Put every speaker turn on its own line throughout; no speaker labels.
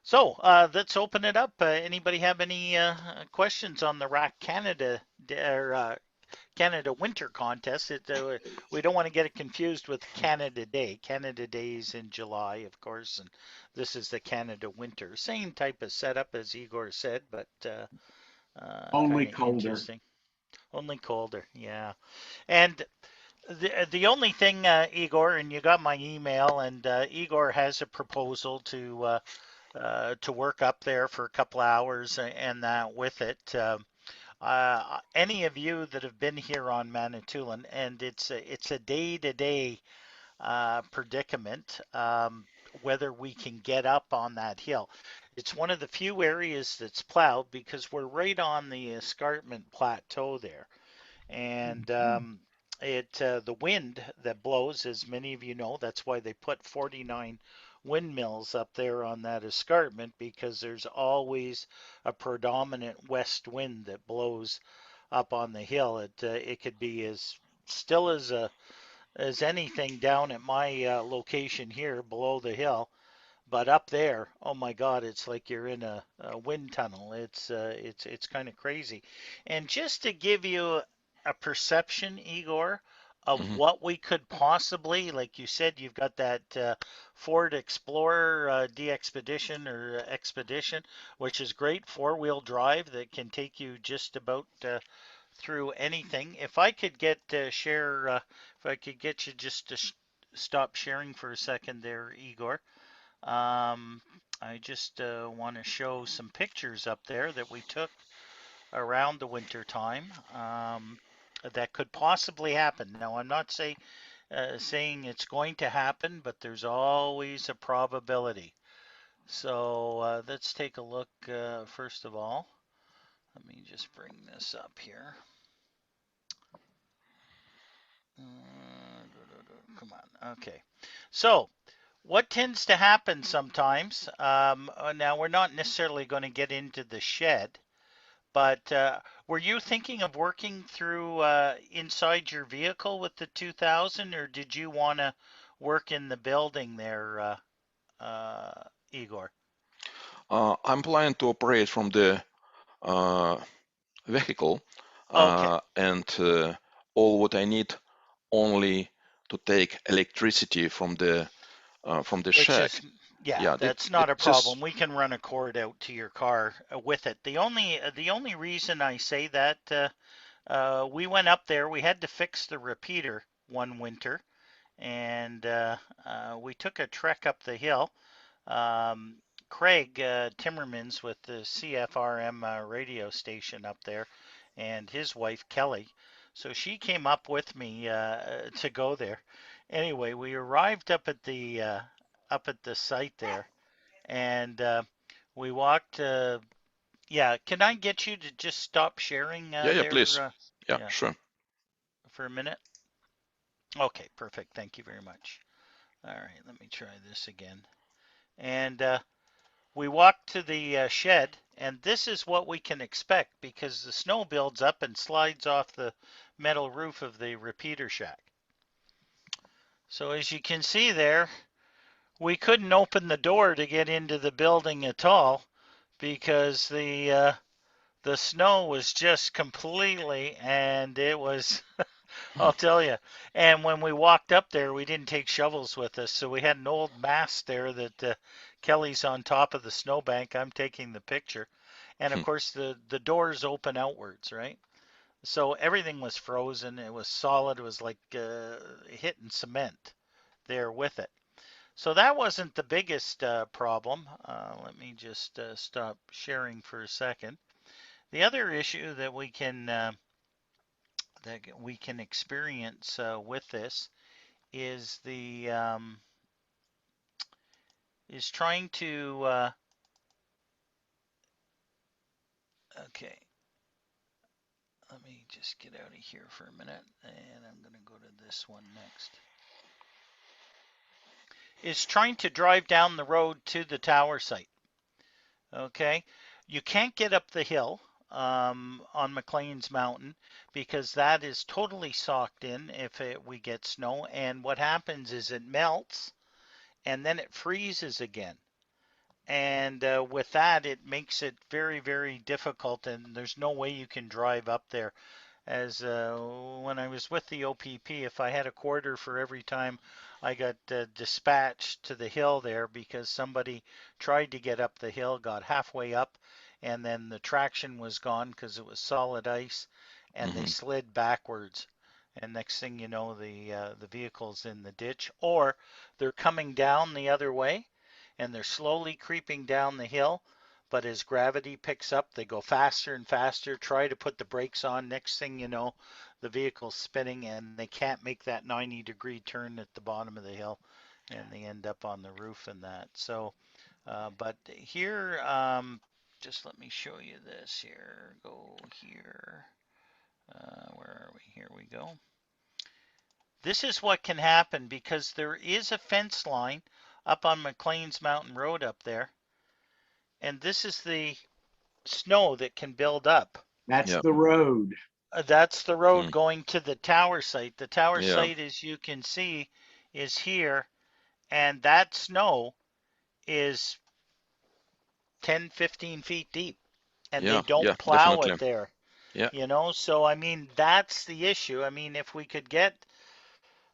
So let's open it up. Anybody have any questions on the Rack Canada or Canada Winter Contest? We don't want to get it confused with Canada Day. Canada Day is in July, of course, and this is the Canada Winter. Same type of setup as Igor said, but
Only
kind of
colder.
interesting. Only colder, yeah. And the only thing, Igor, and you got my email, and Igor has a proposal to work up there for a couple hours and that with it. Any of you that have been here on Manitoulin, and it's a day-to-day predicament, whether we can get up on that hill. It's one of the few areas that's plowed because we're right on the escarpment plateau there, and the wind that blows, as many of you know, that's why they put 49 windmills up there on that escarpment because there's always a predominant west wind that blows up on the hill. It could be as still as anything down at my location here below the hill, but up there, oh my God, it's like you're in a wind tunnel. It's kind of crazy. And just to give you a perception, Igor, of
Hmm.
what we could possibly, like you said, you've got that Ford Explorer D-Expedition or Expedition, which is great four-wheel drive that can take you just about through anything. If I could get if I could get you just to stop sharing for a second there, Igor. Um, I just want to show some pictures up there that we took around the winter time that could possibly happen. Now, I'm not saying it's going to happen, but there's always a probability. So let's take a look first of all. Let me just bring this up here. Come on. Okay. So what tends to happen sometimes, now we're not necessarily going to get into the shed, but were you thinking of working through inside your vehicle with the 2000, or did you want to work in the building there, Igor?
I'm planning to operate from the uh, vehicle,
Okay,
and all what I need only to take electricity from the
which
shack.
is, yeah,
Yeah,
that's not a
it's
problem.
just.
We can run a cord out to your car with it. The only reason I say that we went up there. We had to fix the repeater one winter, and we took a trek up the hill. Um, Craig Timmermans with the CFRM radio station up there, and his wife Kelly. So she came up with me to go there. Anyway, we arrived up at the site there, and we walked. Yeah, can I get you to just stop sharing
Yeah, yeah,
there?
please. Yeah,
Yeah,
sure.
for a minute. Okay, perfect. Thank you very much. All right, let me try this again. And we walk to the shed, and this is what we can expect because the snow builds up and slides off the metal roof of the repeater shack. So as you can see there, we couldn't open the door to get into the building at all because the snow was just completely, and it was I'll tell you. And when we walked up there, we didn't take shovels with us, so we had an old mast there that Kelly's on top of the snowbank. I'm taking the picture, and of course the doors open outwards, right? So everything was frozen. It was solid. It was like hitting cement there with it. So that wasn't the biggest problem. Let me just stop sharing for a second. The other issue that we can experience with this is the is trying to okay, let me just get out of here for a minute and I'm going to go to this one next. Is trying to drive down the road to the tower site. Okay, you can't get up the hill on McLean's Mountain because that is totally socked in if we get snow, and what happens is it melts and then it freezes again. And with that, it makes it very, very difficult, and there's no way you can drive up there. As when I was with the OPP, if I had a quarter for every time I got dispatched to the hill there because somebody tried to get up the hill, got halfway up, and then the traction was gone because it was solid ice, and they
Hmm.
slid backwards. And next thing you know, the vehicle's in the ditch, or they're coming down the other way, and they're slowly creeping down the hill, but as gravity picks up, they go faster and faster, try to put the brakes on. Next thing you know, the vehicle's spinning and they can't make that 90-degree turn at the bottom of the hill and they end up on the roof and that. So, but here, just let me show you this here. Go here. Where are we? Here we go. This is what can happen because there is a fence line up on McLean's Mountain Road up there. And this is the snow that can build up.
That's
Yeah.
the road.
That's the road
Mm.
going to the tower site. The tower
Yeah.
site, as you can see, is here, and that snow is 10, 15 feet deep, and they
Yeah.
don't
Yeah.
plow
Definitely.
it there.
Yeah.
So I mean, that's the issue. I mean, if we could get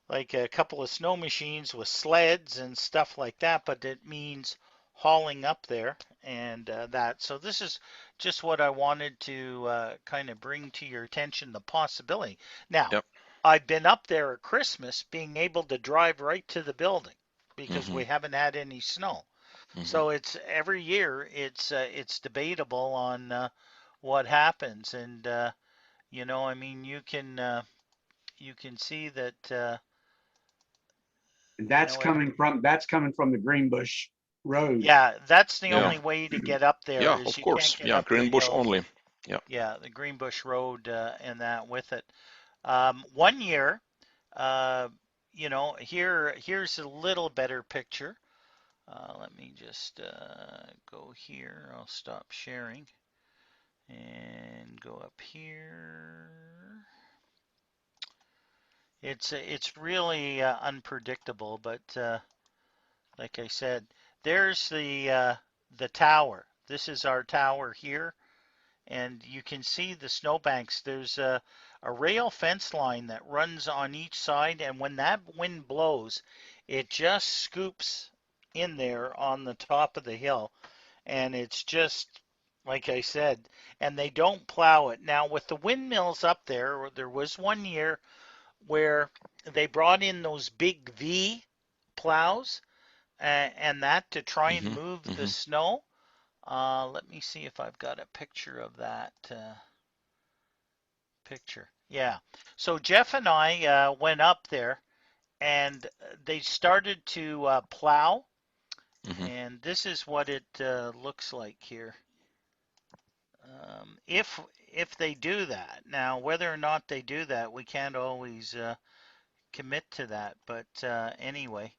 like a couple of snow machines with sleds and stuff like that, but it means hauling up there and that. So this is just what I wanted to kind of bring to your attention, the possibility. Now,
Yep.
I've been up there at Christmas being able to drive right to the building because
Hmm.
we haven't had any snow.
Hmm.
So it's every year it's debatable on what happens and I mean you can see that
And
you know every
that's coming from the Greenbush Road.
Yeah, that's the
Yeah.
only way to get up there
Yeah.
is
Of
you can't
course.
get
Yeah.
up the
Greenbush
hill.
only. Yeah.
Yeah, the Greenbush Road and that with it. One year, uh, here's a little better picture. Let me just go here. I'll stop sharing and go up here. It's really unpredictable, but like I said, there's the tower. This is our tower here, and you can see the snowbanks. There's a rail fence line that runs on each side, and when that wind blows, it just scoops in there on the top of the hill, and it's just like I said, and they don't plow it. Now with the windmills up there, there was one year where they brought in those big V plows and that to try and
Hmm.
move the
Hmm.
snow. Let me see if I've got a picture of that picture. Yeah. So Jeff and I went up there and they started to plow.
Hmm.
And this is what it looks like here. If they do that. Now, whether or not they do that, we can't always commit to that. But anyway,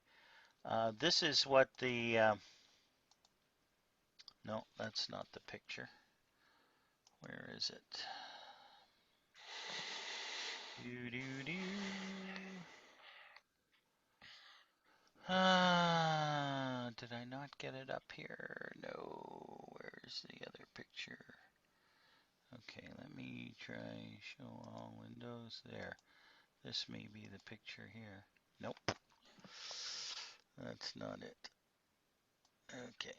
this is what the no, that's not the picture. Where is it? Do do do. Did I not get it up here? No. Where's the other picture? Okay, let me try show all windows. There. This may be the picture here. Nope. That's not it. Okay.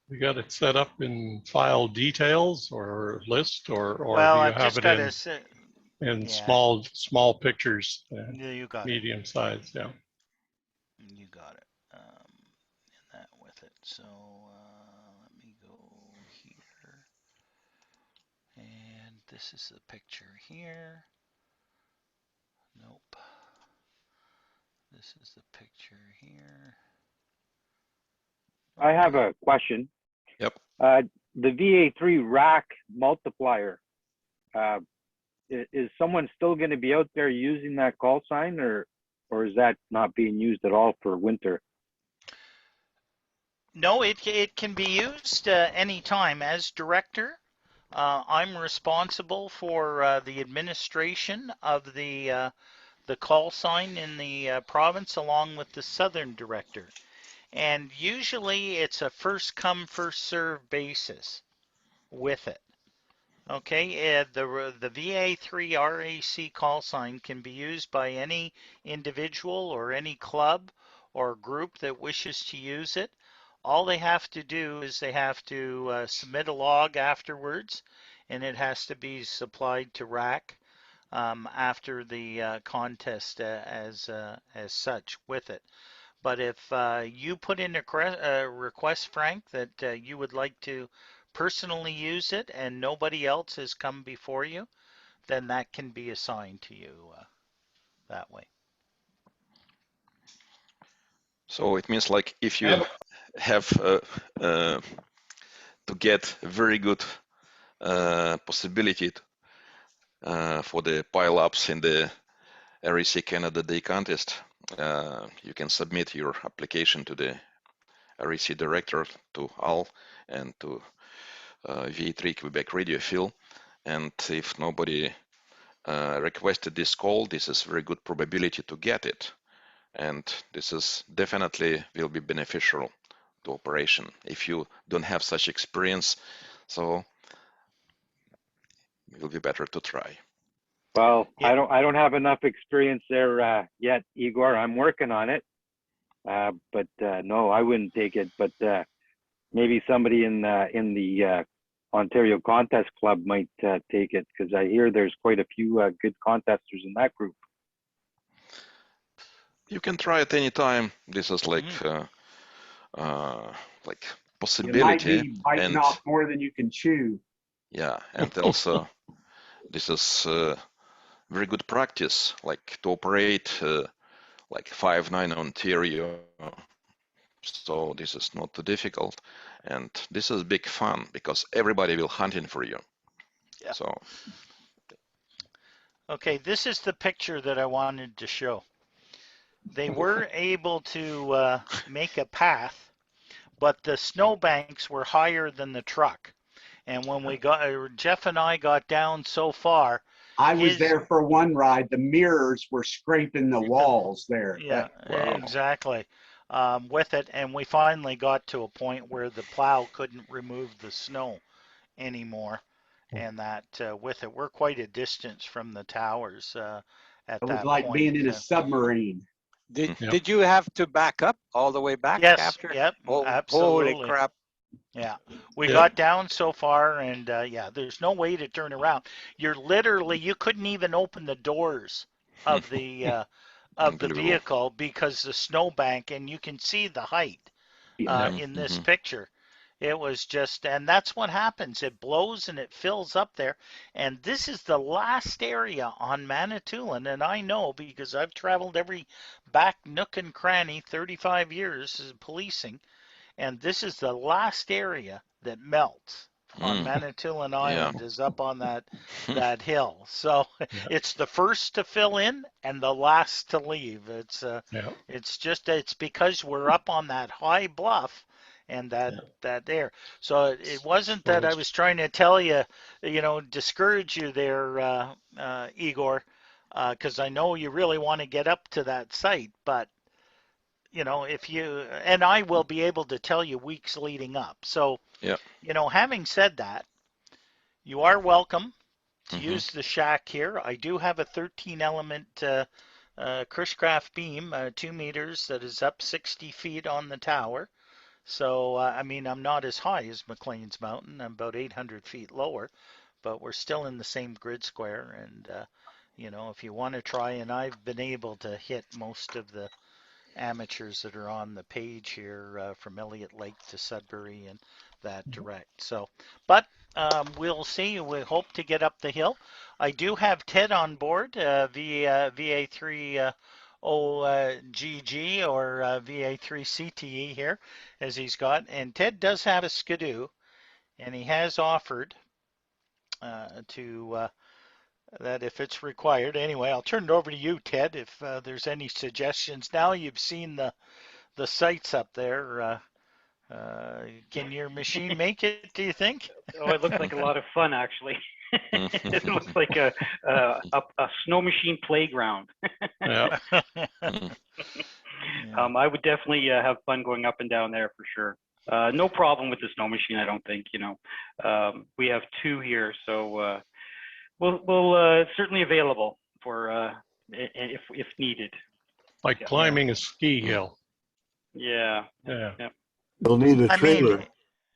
You got it set up in file details or list, or do
Well,
you
I've
have
just
it
got to
in
say, yeah,
small pictures,
you got it.
medium size? Yeah.
You got it. And that with it. So let me go here. And this is the picture here. Nope. This is the picture here.
I have a question.
Yep.
The VA3 rack multiplier, uh, is someone still going to be out there using that call sign, or is that not being used at all for winter?
No, it can be used anytime. As director, I'm responsible for the administration of the call sign in the province, along with the southern director. and usually it's a first come first serve basis with it. Okay, the VA3 RAC call sign can be used by any individual or any club or group that wishes to use it. All they have to do is they have to submit a log afterwards, and it has to be supplied to RAC after the contest as such with it. But if you put in a request, Frank, that you would like to personally use it and nobody else has come before you, then that can be assigned to you that way.
So it means like if you have to get very good possibility for the pile-ups in the RAC Canada Day contest, you can submit your application to the RAC director, to Al, and to VA3 Quebec Radio Phil. And if nobody requested this call, this is very good probability to get it. And this is definitely will be beneficial to operation if you don't have such experience. So it will be better to try.
Well,
Yeah.
I don't have enough experience there yet, Igor. I'm working on it. But no, I wouldn't take it. But maybe somebody in the Ontario Contest Club might take it, because I hear there's quite a few good contesters in that group.
You can try it anytime. This is like possibility.
You might be biting
and
off more than you can chew.
yeah, and also this is very good practice, like to operate like 5.9 Ontario. So this is not too difficult, and this is big fun because everybody will hunting for you.
Yeah.
So
Okay, this is the picture that I wanted to show. They were able to make a path, but the snowbanks were higher than the truck. And when we got, Jeff and I got down so far.
I was there for one ride. The mirrors were scraping the walls there.
Yeah,
Wow.
exactly. With it, and we finally got to a point where the plow couldn't remove the snow anymore, and that with it, we're quite a distance from the towers at
It was
that
like
point.
being in a submarine.
Did you have to back up all the way back
Yes,
after?
yep,
Oh,
absolutely.
holy crap.
Yeah, we
Yeah.
got down so far, and yeah, there's no way to turn around. You're literally, you couldn't even open the doors of the
Unbelievable.
vehicle because the snowbank, and you can see the height in this picture. It was just, and that's what happens. It blows and it fills up there. And this is the last area on Manitoulin, and I know because I've traveled every back nook and cranny 35 years as policing, and this is the last area that melts on Manitoulin Island, is up on that hill. So it's the first to fill in and the last to leave. It's it's because we're up on that high bluff and that there. So it wasn't that I was trying to tell you, discourage you there, Igor, because I know you really want to get up to that site, but if you, and I will be able to tell you weeks leading up. So, having said that, you are welcome to use the shack here. I do have a 13 element Chris-Craft beam, 2 meters, that is up 60 feet on the tower. So, I mean, I'm not as high as McLean's Mountain. I'm about 800 feet lower, but we're still in the same grid square. And, if you want to try, and I've been able to hit most of the amateurs that are on the page here from Elliott Lake to Sudbury and that direct. So, but we'll see. We hope to get up the hill. I do have Ted on board, VA3 OGG or VA3 CTE here, as he's got. And Ted does have a Skidoo, and he has offered to that if it's required. Anyway, I'll turn it over to you, Ted, if there's any suggestions. Now you've seen the sights up there. Can your machine make it, do you think?
Oh, it looks like a lot of fun, actually. It looks like a snow machine playground.
Yeah.
Yeah.
I would definitely have fun going up and down there for sure. No problem with the snow machine, I don't think. We have two here, so we'll certainly available for if needed.
Like
Yeah.
climbing a ski hill.
Yeah.
Yeah.
You'll need a
I mean,
trailer.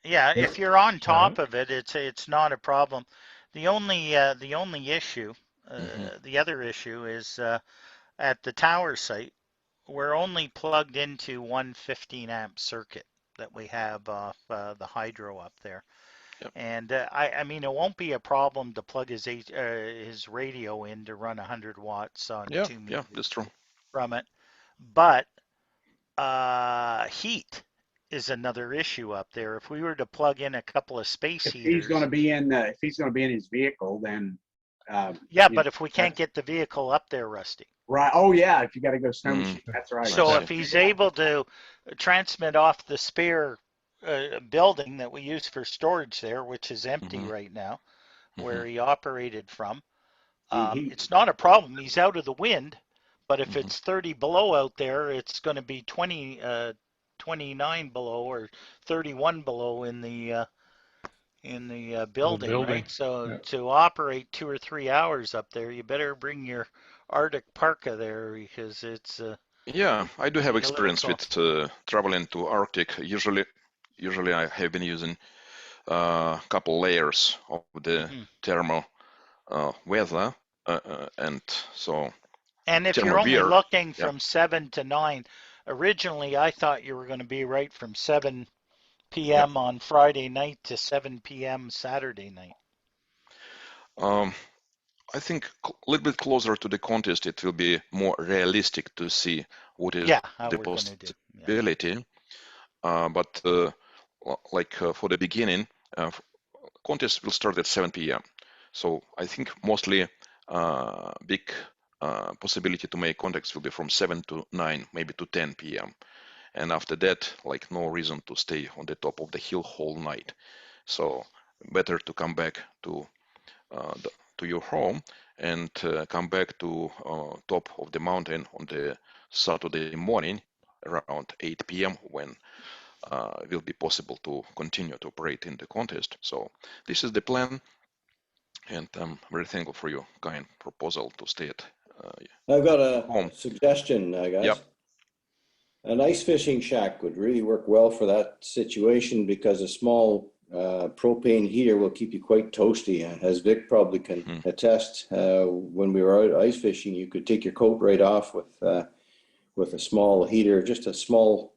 yeah, if you're on top
Yeah.
of it, it's not a problem. The only issue, the other issue is at the tower site, we're only plugged into one 15 amp circuit that we have off the hydro up there.
Yep.
And I mean, it won't be a problem to plug his radio in to run 100 watts on
Yeah,
2
yeah,
meters
that's true.
from it. But heat is another issue up there. If we were to plug in a couple of space
If he's
heaters,
gonna be in, if he's gonna be in his vehicle, then,
yeah,
you
but
know,
if we can't get the vehicle up there, Rusty.
right, oh yeah, if you gotta go snow
Mm.
machine, that's right.
So
see.
if he's able to transmit off the spare building that we use for storage there, which is empty
Mhm.
right now,
Mhm.
where he operated from,
He-
it's not a problem. He's out of the wind, but if
Mhm.
it's 30 below out there, it's going to be 29 below or 31 below in the building,
building,
right? So
yeah.
to operate 2 or 3 hours up there, you better bring your Arctic parka there because it's
Yeah, I do have
be a little
experience
cold.
with traveling to Arctic. Usually I have been using a couple layers of the
Mhm.
thermal weather, and so
And if you're
thermal
only
wear.
looking
Yeah.
from 7 to 9, originally I thought you were going to be right from 7 p.m. on Friday night to 7 p.m. Saturday night.
I think a little bit closer to the contest, it will be more realistic to see what is
Yeah, how
the
we're going to do. Yeah.
possibility. But for the beginning, contest will start at 7 p.m. So I think mostly big possibility to make contacts will be from 7 to 9, maybe to 10 p.m. And after that, like no reason to stay on the top of the hill whole night. So better to come back to your home and come back to top of the mountain on the Saturday morning around 8 p.m. when it will be possible to continue to operate in the contest. So this is the plan, and I'm very thankful for your kind proposal to stay at
I've got a
home.
suggestion, guys.
Yep.
An ice fishing shack would really work well for that situation because a small propane heater will keep you quite toasty. As Vic probably can attest, when we were out ice fishing, you could take your coat right off with a small heater, just a small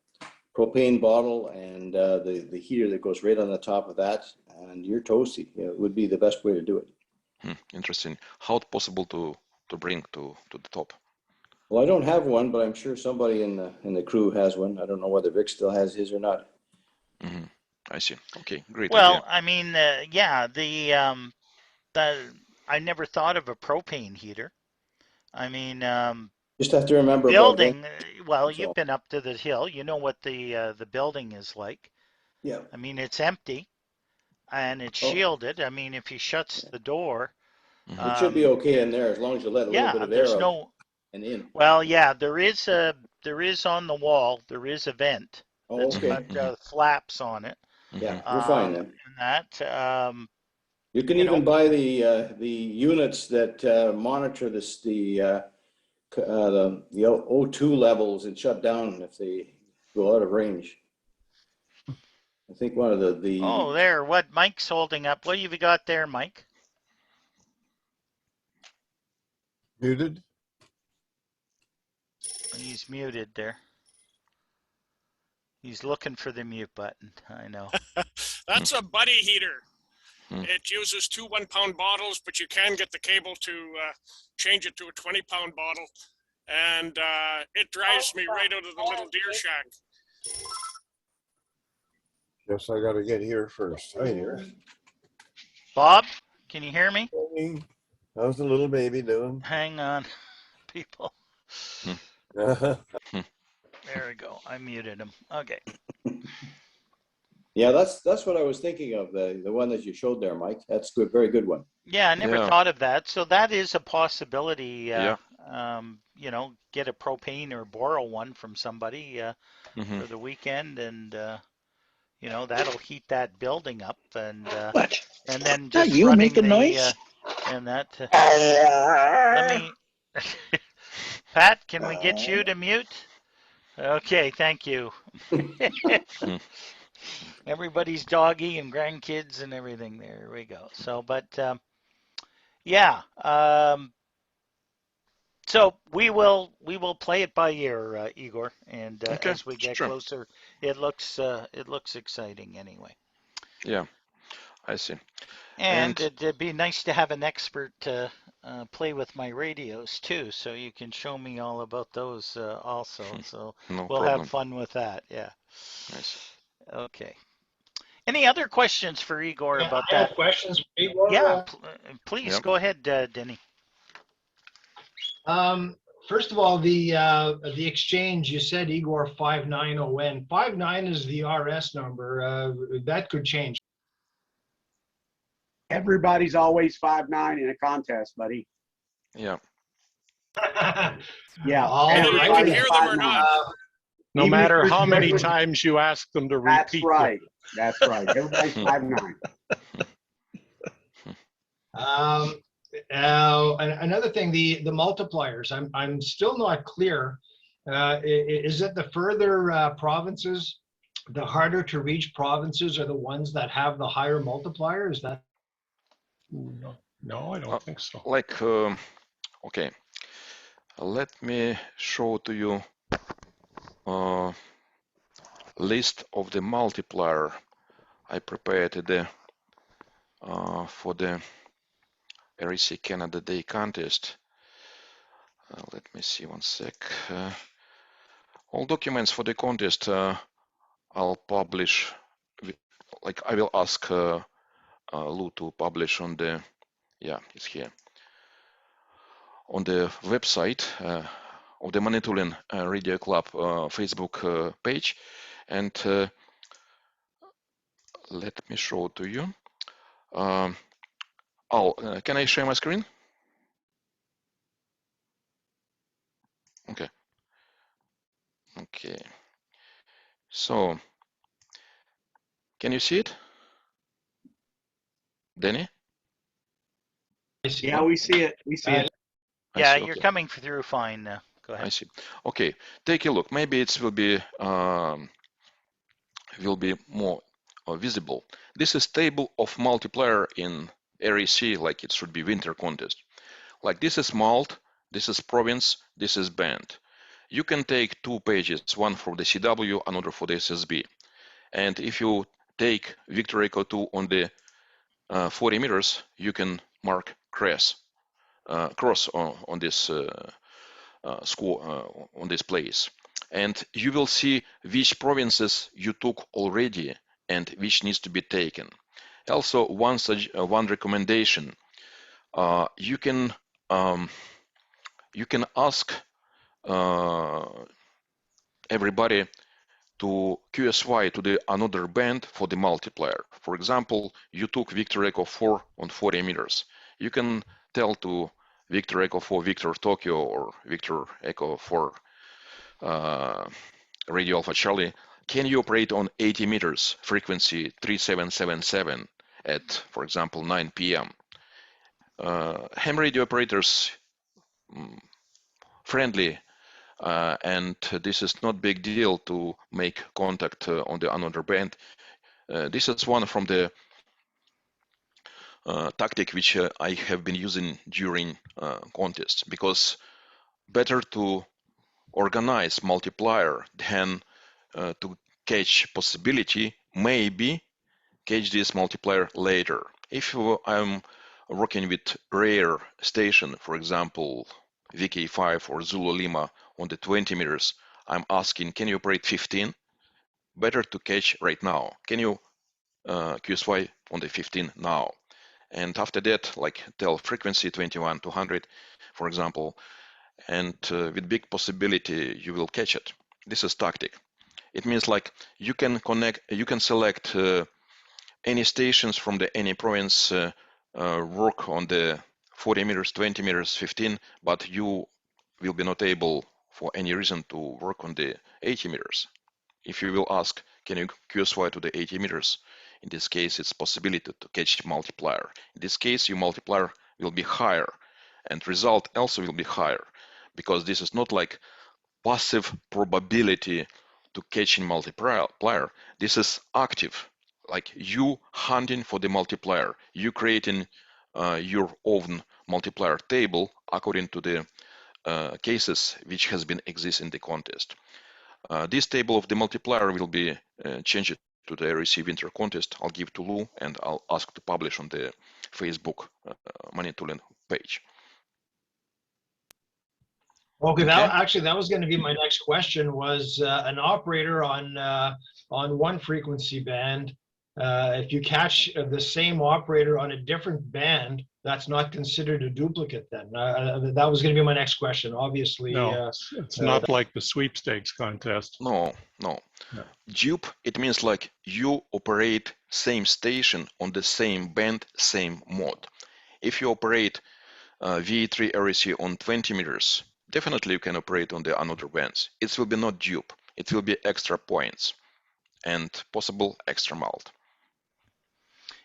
propane bottle, and the heater that goes right on the top of that, and you're toasty. It would be the best way to do it.
Interesting. How it possible to bring to the top?
Well, I don't have one, but I'm sure somebody in the crew has one. I don't know whether Vic still has his or not.
I see. Okay, great
Well,
idea.
I mean, yeah, I never thought of a propane heater. I mean,
Just have to remember about
building. Well,
That's
you've
all.
been up to the hill. You know what the building is like.
Yeah.
I mean, it's empty and it's
Oh.
shielded. I mean, if he shuts the door,
It should be okay in there as long as you let a little bit
yeah,
of air
there's
out
no.
and in.
Well, yeah, there is on the wall. There is a vent
Oh,
that's
okay.
got flaps on it.
Yeah, you're fine then.
And that,
You can
you
even
know,
buy the units that monitor the O2 levels and shut down if they go out of range. I think one of
oh, there, what Mike's holding up. What have you got there, Mike?
muted.
He's muted there. He's looking for the mute button. I know.
That's a buddy heater.
Hmm.
It uses 2 1-pound bottles, but you can get the cable to change it to a 20-pound bottle. And it drives me right out of the little deer shack.
Guess I gotta get here first. Hi here.
Bob, can you hear me?
How's the little baby doing?
Hang on, people.
Uh-huh.
There we go. I muted him. Okay.
Yeah, that's what I was thinking of, the one that you showed there, Mike. That's good, very good one.
Yeah, I never
Yeah.
thought of that. So that is a possibility.
Yeah.
You know, get a propane or borrow one from somebody
Mhm.
for the weekend, and you know, that'll heat that building up, and
What?
then
Not
just
you
running
making
the
noise?
and that. Let me, Pat, can we get you to mute? Okay, thank you. Everybody's doggy and grandkids and everything. There we go. So, but yeah. So we will play it by ear, Igor, and
Okay,
as we get
sure.
closer, it looks exciting anyway.
Yeah, I see.
And
And
it'd be nice to have an expert to play with my radios too, so you can show me all about those also. So
no
we'll have
problem.
fun with that. Yeah.
I see.
Okay. Any other questions for Igor
Yeah,
about
I have
that?
questions for Igor.
Yeah, please
Yep.
go ahead, Denny.
First of all, the exchange, you said Igor 590N. 59 is the RS number. That could change.
Everybody's always 5'9" in a contest, buddy.
Yeah.
Yeah.
All
Whether you can
right.
hear them or not.
No
Even if
matter
there's
how many
different-
times you ask them to
That's
repeat.
right. That's right. Everybody's 5'9".
Another thing, the multipliers. I'm still not clear. Is it the further provinces, the harder to reach provinces are the ones that have the higher multiplier? Is that?
No, I don't think so.
Like, okay. Let me show to you list of the multiplier I prepared the for the REC Canada Day contest. Let me see one sec. All documents for the contest I'll publish. Like I will ask Lou to publish on the it's here on the website of the Manitoulin Radio Club Facebook page, and let me show to you. Can I share my screen? Okay. So, can you see it, Danny?
Yeah, we see it. We see it.
Yeah,
see,
you're
okay.
coming through fine. Go
I
ahead.
see. Okay, take a look. Maybe it will be more visible. This is table of multiplier in REC, like it should be winter contest. Like this is malt, this is province, this is band. You can take 2 pages, one for the CW, another for the SSB. And if you take Victor Echo 2 on the 40 meters, you can mark cross on this score on this place, and you will see which provinces you took already and which needs to be taken. Also, one recommendation: you can ask everybody to QSY to the another band for the multiplier. For example, you took Victor Echo 4 on 40 meters. You can tell to Victor Echo 4 Victor Tokyo or Victor Echo 4 Radio Alpha Charlie, can you operate on 80 meters frequency 3777 at, for example, 9 p.m. Ham radio operators friendly, and this is not big deal to make contact on the another band. This is one from the tactic which I have been using during contests, because better to organize multiplier than to catch possibility, maybe catch this multiplier later. If I'm working with rare station, for example, VK5 or Zulu Lima on the 20 meters, I'm asking, can you operate 15? Better to catch right now. Can you QSY on the 15 now? And after that, like tell frequency 21 to 100, for example, and with big possibility you will catch it. This is tactic. It means like you can select any stations from any province, work on the 40 meters, 20 meters, 15, but you will be not able for any reason to work on the 80 meters. If you will ask, can you QSY to the 80 meters? In this case, it's possibility to catch multiplier. In this case, your multiplier will be higher and result also will be higher, because this is not like passive probability to catching multiplier. This is active, like you hunting for the multiplier. You creating your own multiplier table according to the cases which has been exist in the contest. This table of the multiplier will be changed to the REC Winter Contest. I'll give to Lou and I'll ask to publish on the Facebook Money Tooling page.
Okay,
Okay.
that was going to be my next question. Was an operator on one frequency band, if you catch the same operator on a different band, that's not considered a duplicate then? That was going to be my next question. Obviously,
No, it's not like the sweepstakes contest.
No. Dupe, it means like you operate same station on the same band, same mode. If you operate VE3 REC on 20 meters, definitely you can operate on the another bands. It will be not dupe. It will be extra points and possible extra mult.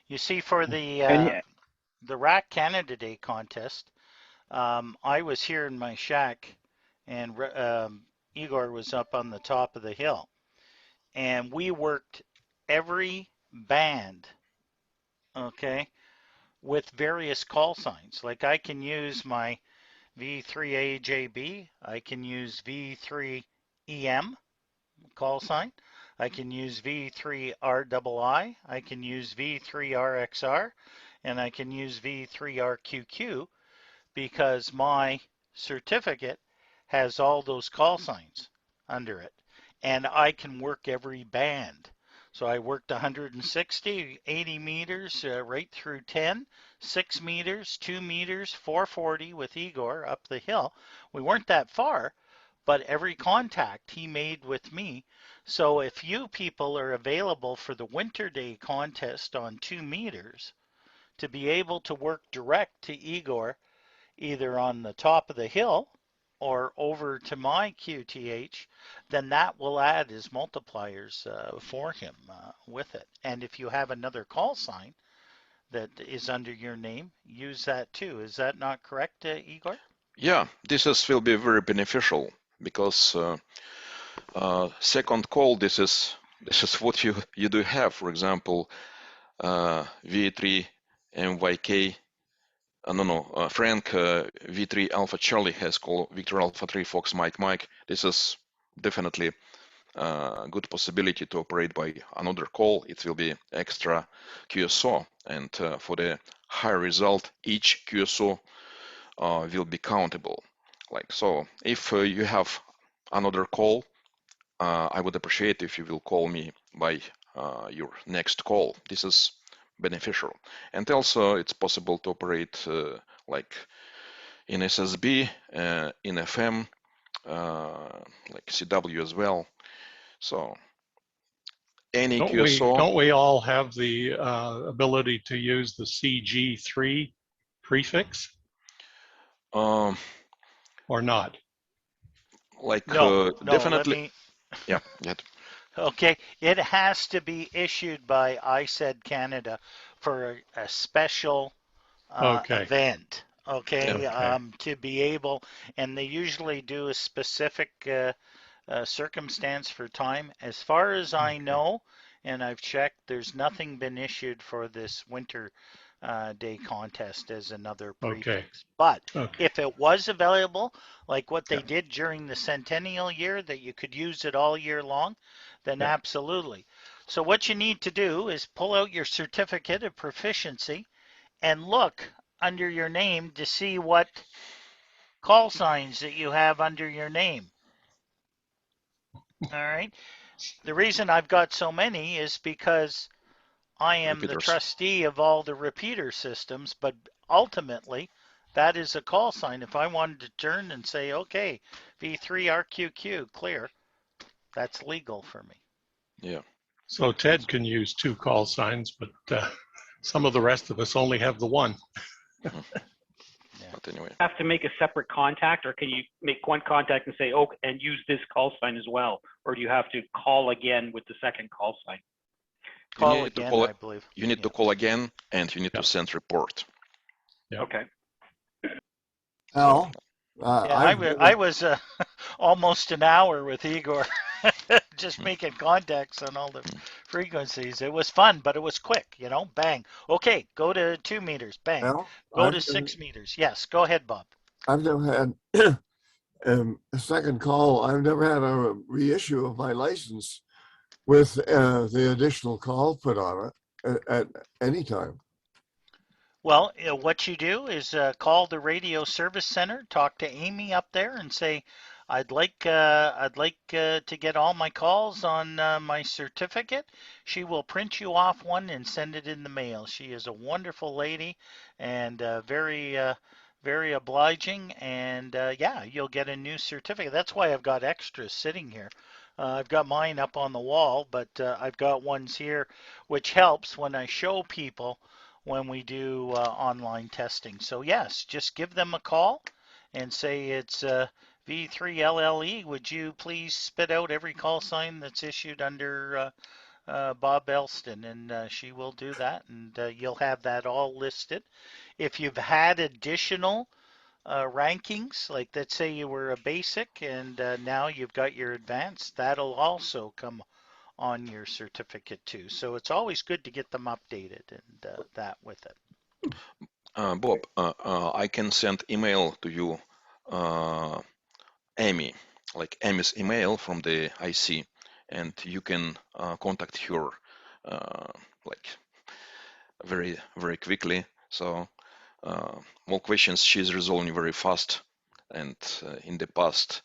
You see, for the Rack Canada Day contest, I was here in my shack, and Igor was up on the top of the hill, and we worked every band, okay, with various call signs. Like I can use my V3AJB, I can use V3EM call sign, I can use V3RII, I can use V3RXR, and I can use V3RQQ, because my certificate has all those call signs under it, and I can work every band. So I worked 160, 80 meters, right through 10, 6 meters, 2 meters, 440 with Igor up the hill. We weren't that far, but every contact he made with me. So if you people are available for the Winter Day contest on 2 meters, to be able to work direct to Igor, either on the top of the hill or over to my QTH, then that will add his multipliers for him with it. And if you have another call sign that is under your name, use that too. Is that not correct, Igor?
Yeah, will be very beneficial, because second call, this is what you do have. For example, V3 MYK. Frank V3 Alpha Charlie has called Victor Alpha 3 Fox Mike. This is definitely a good possibility to operate by another call. It will be extra QSO, and for the high result, each QSO will be countable. Like so, if you have another call, I would appreciate if you will call me by your next call. This is beneficial, and also it's possible to operate like in SSB, in FM, like CW as well. So any QSO.
Don't we all have the ability to use the CG3 prefix? Or not?
Like
no,
definitely. Yeah.
Okay, it has to be issued by ISED Canada for a special event. Okay, to be able, and they usually do a specific circumstance for time. As far as I know, and I've checked, there's nothing been issued for this Winter Day contest as another prefix. But if it was available, like what they did during the centennial year, that you could use it all year long, then absolutely. So what you need to do is pull out your certificate of proficiency and look under your name to see what call signs that you have under your name. All right. The reason I've got so many is because I am the trustee of all the repeater systems, but ultimately that is a call sign. If I wanted to turn and say, okay, V3RQQ, clear, That's legal for me.
Yeah.
So Ted can use 2 call signs, but some of the rest of us only have the one.
But anyway.
Have to make a separate contact, or can you make one contact and say, oh, and use this call sign as well? Or do you have to call again with the second call sign?
Call again, I believe.
You need to call again, and you need to send report.
Yeah.
Okay.
Al,
I was almost an hour with Igor, just making contacts on all the frequencies. It was fun, but it was quick, you know, bang. Okay, go to 2 meters, bang.
Al,
Go to 6 meters. Yes, go ahead, Bob.
I've never had a second call. I've never had a reissue of my license with the additional call put on it at any time.
Well, what you do is call the radio service center, talk to Amy up there, and say, "I'd like to get all my calls on my certificate." She will print you off one and send it in the mail. She is a wonderful lady and very obliging. And yeah, you'll get a new certificate. That's why I've got extras sitting here. I've got mine up on the wall, but I've got ones here, which helps when I show people when we do online testing. So yes, just give them a call and say it's V3LLE. Would you please spit out every call sign that's issued under Bob Elston? And she will do that, and you'll have that all listed. If you've had additional rankings, like let's say you were a basic and now you've got your advanced, that'll also come on your certificate too. So it's always good to get them updated and that with it.
Bob, I can send email to you, Amy, like Amy's email from the IC, and you can contact her like very quickly. So all questions she's resolving very fast, and in the past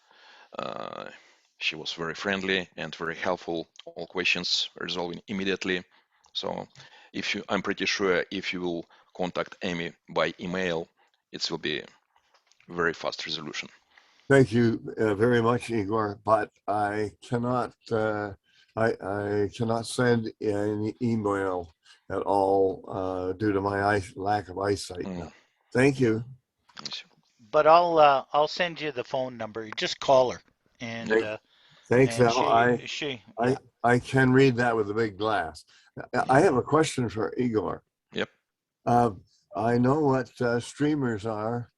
she was very friendly and very helpful. All questions resolving immediately. So I'm pretty sure if you will contact Amy by email, it will be very fast resolution.
Thank you very much, Igor. But I cannot I cannot send an email at all due to my lack of eyesight. Now. Thank you.
But I'll send you the phone number. Just call her. And
thanks,
and
Al. I can read that with a big glass. I have a question for Igor.
Yep.
I know what streamers are,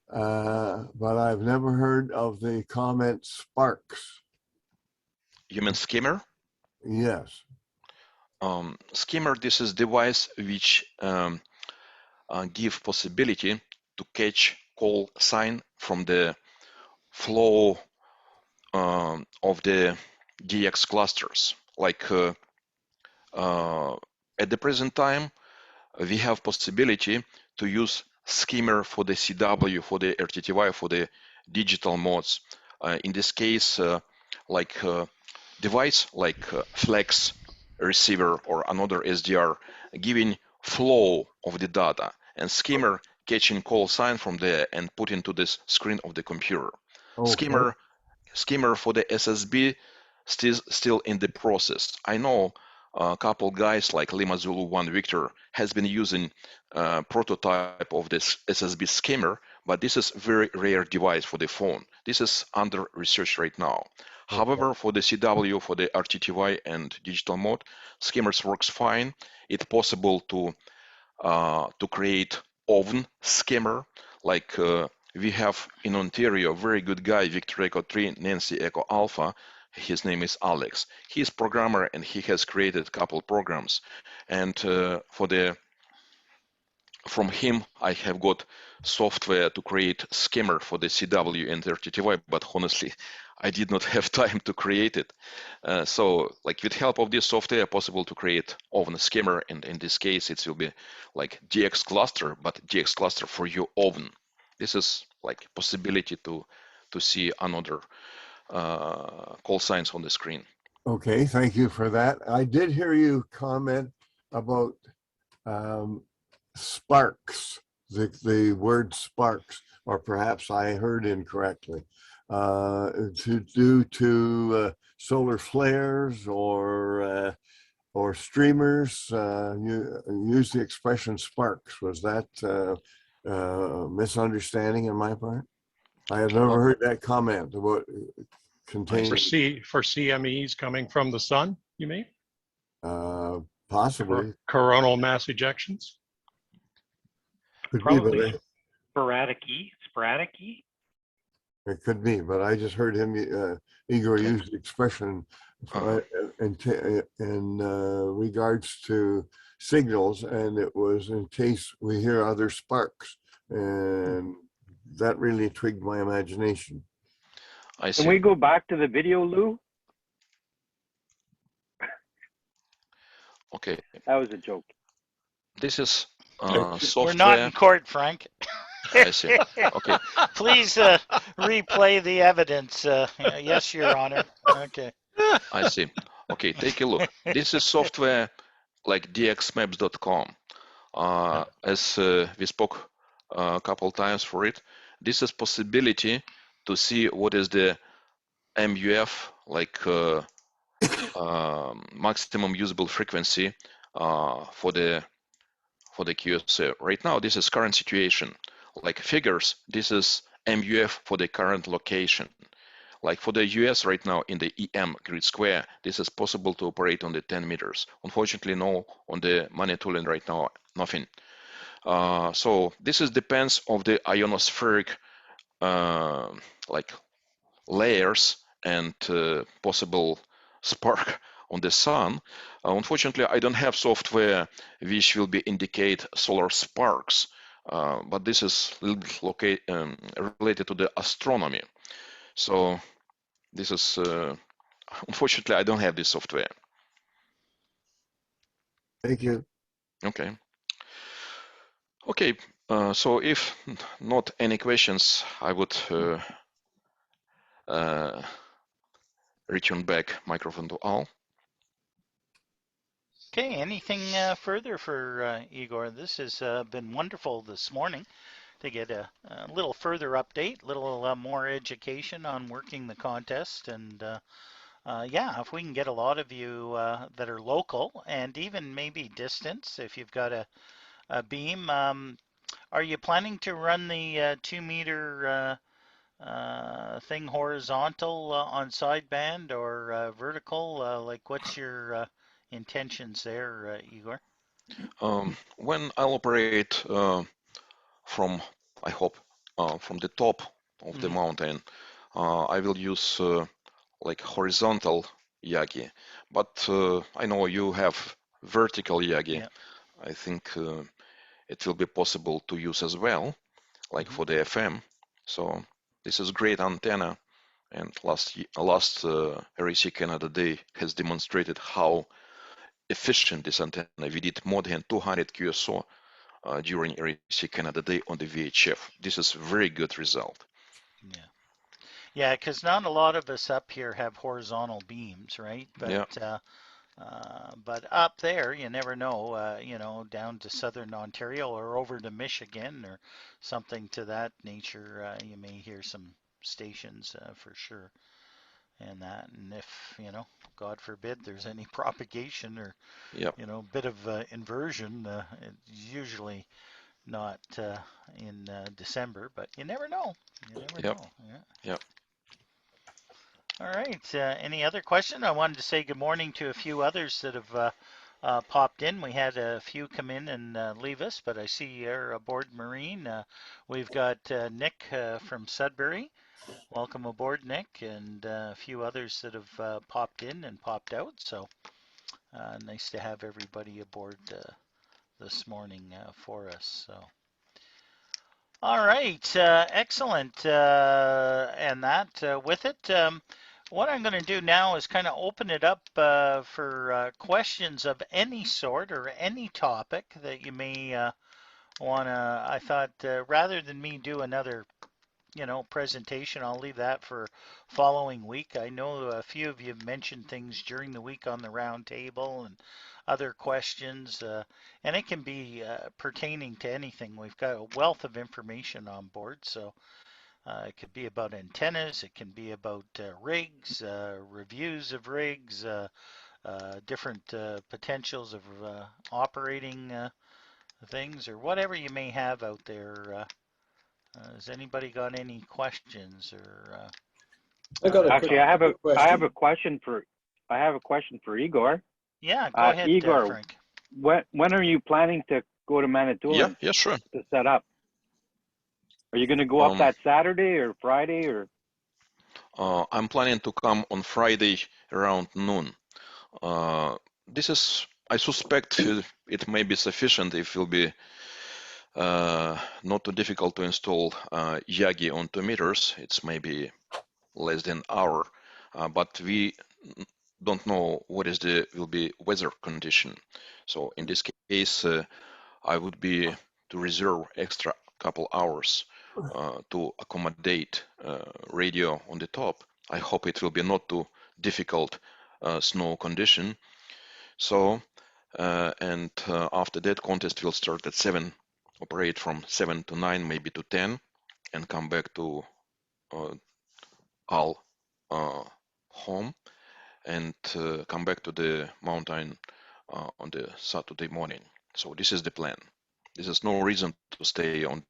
but I've never heard of the comment Sparks.
You mean skimmer?
Yes.
Skimmer, this is device which give possibility to catch call sign from the flow of the DX clusters. Like at the present time, we have possibility to use skimmer for the CW, for the RTTY, for the digital modes. In this case, like device like Flex receiver or another SDR giving flow of the data, and skimmer catching call sign from there and put into this screen of the computer. Okay. Skimmer for the SSB still in the process. I know a couple guys like Lima Zulu 1 Victor has been using prototype of this SSB skimmer, but this is very rare device for the phone. This is under research right now. Okay. However, for the CW, for the RTTY and digital mode, skimmers works fine. It's possible to create oven skimmer, like we have in Ontario, very good guy, Victor Echo 3, Nancy Echo Alpha. His name is Alex. He's programmer and he has created a couple programs. And from him, I have got software to create skimmer for the CW and RTTY, but honestly, I did not have time to create it. So like with help of this software, possible to create oven skimmer. And in this case, it will be like DX cluster, but DX cluster for your oven. This is like possibility to see another call signs on the screen.
Okay, thank you for that. I did hear you comment about Sparks. the word sparks, or perhaps I heard incorrectly, due to solar flares or streamers. You use the expression sparks. Was that misunderstanding on my part? I have never heard that comment about containing.
For CMEs coming from the sun, you mean?
Possibly.
Coronal mass ejections?
Could be, but
Probably sporadic.
it could be, but I just heard him, Igor, use the expression in regards to signals, and it was in case we hear other sparks, and that really intrigued my imagination.
I see.
Can we go back to the video, Lou?
Okay.
That was a joke.
This is software.
We're not in court, Frank.
I see. Okay.
Please replay the evidence. Yes, Your Honor. Okay.
I see. Okay, take a look. This is software like dxmaps.com. As we spoke a couple times for it, this is possibility to see what is the MUF, like maximum usable frequency for the QSO. Right now, this is current situation. Like figures, this is MUF for the current location. Like for the US right now in the EM grid square, this is possible to operate on the 10 meters. Unfortunately, no, on the Manitoulin right now, nothing. So this is depends of the ionospheric like layers and possible spark on the sun. Unfortunately, I don't have software which will be indicate solar sparks, but this is a little bit related to the astronomy. So this is, unfortunately, I don't have this software.
Thank you.
Okay. Okay, so if not any questions, I would return back microphone to Al.
Okay, anything further for Igor? This has been wonderful this morning to get a little further update, little more education on working the contest. And yeah, if we can get a lot of you that are local and even maybe distance, if you've got a beam, are you planning to run the 2 meter thing horizontal on sideband or vertical? Like what's your intentions there, Igor?
When I'll operate from, I hope, from the top of the mountain, I will use like horizontal Yagi, but I know you have vertical Yagi.
Yeah.
I think it will be possible to use as well, like for the FM. So this is great antenna, and last REC Canada Day has demonstrated how efficient this antenna. We did more than 200 QSO during REC Canada Day on the VHF. This is very good result.
Yeah. Yeah, because not a lot of us up here have horizontal beams, right? But
Yeah.
But up there, you never know, you know, down to southern Ontario or over to Michigan or something to that nature, you may hear some stations for sure. And that, and if, you know, God forbid there's any propagation or,
Yep.
you know, bit of inversion, it's usually not in December, but you never know. You never
Yep.
know. Yeah.
Yep.
All right. Any other question? I wanted to say good morning to a few others that have popped in. We had a few come in and leave us, but I see you're aboard, Marine. We've got Nick from Sudbury. Welcome aboard, Nick, and a few others that have popped in and popped out. So nice to have everybody aboard this morning for us. So. All right, excellent. And that with it, what I'm going to do now is kind of open it up for questions of any sort or any topic that you may want to. I thought rather than me do another, you know, presentation, I'll leave that for following week. I know a few of you have mentioned things during the week on the round table, and other questions, and it can be pertaining to anything. We've got a wealth of information on board, so it could be about antennas, it can be about rigs, reviews of rigs, different potentials of operating things, or whatever you may have out there. Has anybody got any questions or?
Actually, I have a question for Igor.
Yeah, go ahead,
Igor.
Frank.
When are you planning to go to Manitoulin?
Yeah, sure.
To set up. Are you going to go up that Saturday or Friday or?
I'm planning to come on Friday around noon. I suspect it may be sufficient if it will be not too difficult to install Yagi on 2 meters. It's maybe less than an hour, but we don't know what will be weather condition. So in this case, I would be to reserve extra couple hours to accommodate radio on the top. I hope it will be not too difficult snow condition. So and after that, contest will start at 7, operate from 7 to 9, maybe to 10, and come back to our home and come back to the mountain on the Saturday morning. So this is the plan. There is no reason to stay on